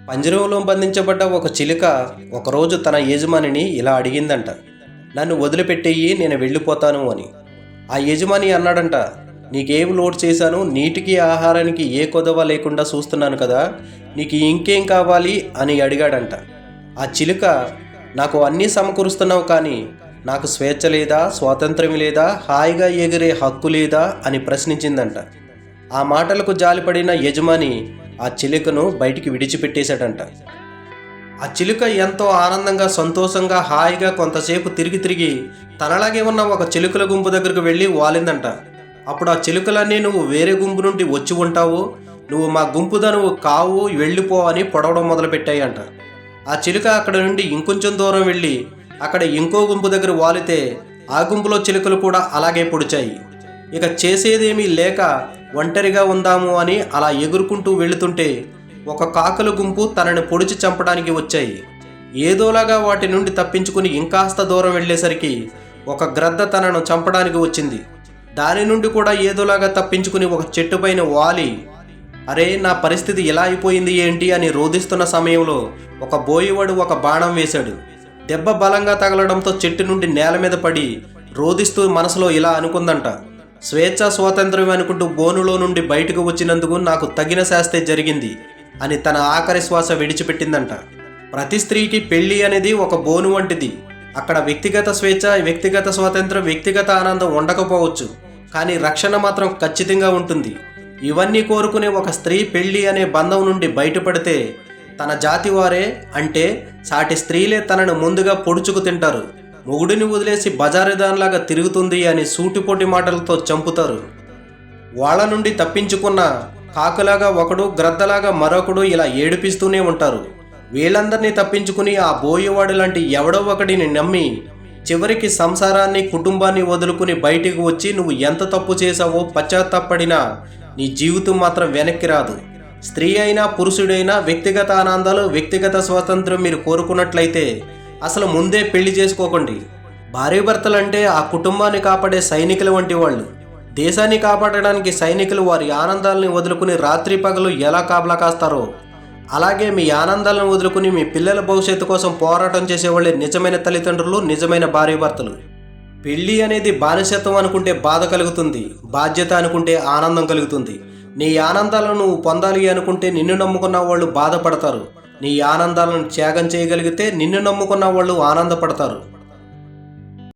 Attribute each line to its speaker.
Speaker 1: పంజరంలో బంధించబడ్డ ఒక చిలుక ఒకరోజు తన యజమానిని ఇలా అడిగిందంట. నన్ను వదిలిపెట్టేయి, నేను వెళ్ళిపోతాను అని. ఆ యజమాని అన్నాడంట, నీకేం లోడ్ చేశాను, నీటికి ఆహారానికి ఏ కొదవ లేకుండా చూస్తున్నాను కదా, నీకు ఇంకేం కావాలి అని అడిగాడంట. ఆ చిలుక, నాకు అన్నీ సమకూరుస్తున్నావు కానీ నాకు స్వేచ్ఛ లేదా, స్వాతంత్ర్యం లేదా, హాయిగా ఎగిరే హక్కు లేదా అని ప్రశ్నించిందంట. ఆ మాటలకు జాలిపడిన యజమాని ఆ చిలుకను బయటికి విడిచిపెట్టేశాడంట. ఆ చిలుక ఎంతో ఆనందంగా, సంతోషంగా, హాయిగా కొంతసేపు తిరిగి తనలాగే ఉన్న ఒక చిలుకల గుంపు దగ్గరకు వెళ్ళి వాలిందంట. అప్పుడు ఆ చిలుకలన్నీ, నువ్వు వేరే గుంపు నుండి వచ్చి ఉంటావు, నువ్వు మా గుంపుదనువు కావు, వెళ్ళిపో అని పొడవడం మొదలుపెట్టాయంట. ఆ చిలుక అక్కడ నుండి ఇంకొంచెం దూరం వెళ్ళి అక్కడ ఇంకో గుంపు దగ్గర వాలితే ఆ గుంపులో చిలుకలు కూడా అలాగే పొడిచాయి. ఇక చేసేదేమీ లేక ఒంటరిగా ఉందాము అని అలా ఎగురుకుంటూ వెళుతుంటే ఒక కాకుల గుంపు తనని పొడిచి చంపడానికి వచ్చాయి. ఏదోలాగా వాటి నుండి తప్పించుకుని ఇంకాస్త దూరం వెళ్ళేసరికి ఒక గ్రద్ద తనను చంపడానికి వచ్చింది. దాని నుండి కూడా ఏదోలాగా తప్పించుకుని ఒక చెట్టు పైన వాలి, అరే నా పరిస్థితి ఇలా అయిపోయింది ఏంటి అని రోధిస్తున్న సమయంలో ఒక బోయేవాడు ఒక బాణం వేశాడు. దెబ్బ బలంగా తగలడంతో చెట్టు నుండి నేల మీద పడి రోధిస్తూ మనసులో ఇలా అనుకుందంట, స్వేచ్ఛ స్వాతంత్ర్యం అనుకుంటూ బోనులో నుండి బయటకు వచ్చినందుకు నాకు తగిన శాస్తే జరిగింది అని తన ఆఖరి శ్వాస విడిచిపెట్టిందంట. ప్రతి స్త్రీకి పెళ్లి అనేది ఒక బోను వంటిది. అక్కడ వ్యక్తిగత స్వేచ్ఛ, వ్యక్తిగత స్వాతంత్రం, వ్యక్తిగత ఆనందం ఉండకపోవచ్చు, కానీ రక్షణ మాత్రం ఖచ్చితంగా ఉంటుంది. ఇవన్నీ కోరుకునే ఒక స్త్రీ పెళ్లి అనే బంధం నుండి బయటపడితే తన జాతి వారే, అంటే సాటి స్త్రీలే తనను ముందుగా పొడుచుకు తింటారు. మొగుడిని వదిలేసి బజారుదానిలాగా తిరుగుతుంది అని సూటిపోటి మాటలతో చంపుతారు. వాళ్ళ నుండి తప్పించుకున్న కాకులాగా ఒకడు, గ్రద్దలాగా మరొకడు ఇలా ఏడిపిస్తూనే ఉంటారు. వీళ్ళందరినీ తప్పించుకుని ఆ బోయేవాడు లాంటి ఎవడో ఒకడిని నమ్మి చివరికి సంసారాన్ని, కుటుంబాన్ని వదులుకుని బయటికి వచ్చి నువ్వు ఎంత తప్పు చేసావో పశ్చాత్తాపడినా నీ జీవితం మాత్రం వెనక్కి రాదు. స్త్రీ అయినా పురుషుడైనా వ్యక్తిగత ఆనందాలు, వ్యక్తిగత స్వాతంత్రం మీరు కోరుకున్నట్లయితే అసలు ముందే పెళ్లి చేసుకోకండి. భార్యాభర్తలంటే ఆ కుటుంబాన్ని కాపాడే సైనికుల వంటి వాళ్ళు. దేశాన్ని కాపాడడానికి సైనికులు వారి ఆనందాలను వదులుకుని రాత్రి పగలు ఎలా కాపలా కాస్తారో, అలాగే మీ ఆనందాలను వదులుకుని మీ పిల్లల భవిష్యత్తు కోసం పోరాటం చేసేవాళ్ళే నిజమైన తల్లిదండ్రులు, నిజమైన భార్యాభర్తలు. పెళ్ళి అనేది బానిసత్వం అనుకుంటే బాధ కలుగుతుంది, బాధ్యత అనుకుంటే ఆనందం కలుగుతుంది. నీ ఆనందాలను నువ్వు పొందాలి అనుకుంటే నిన్ను నమ్ముకున్న వాళ్ళు బాధపడతారు. నీ ఆనందాలను త్యాగం చేయగలిగితే నిన్ను నమ్ముకున్న వాళ్ళు ఆనందపడతారు.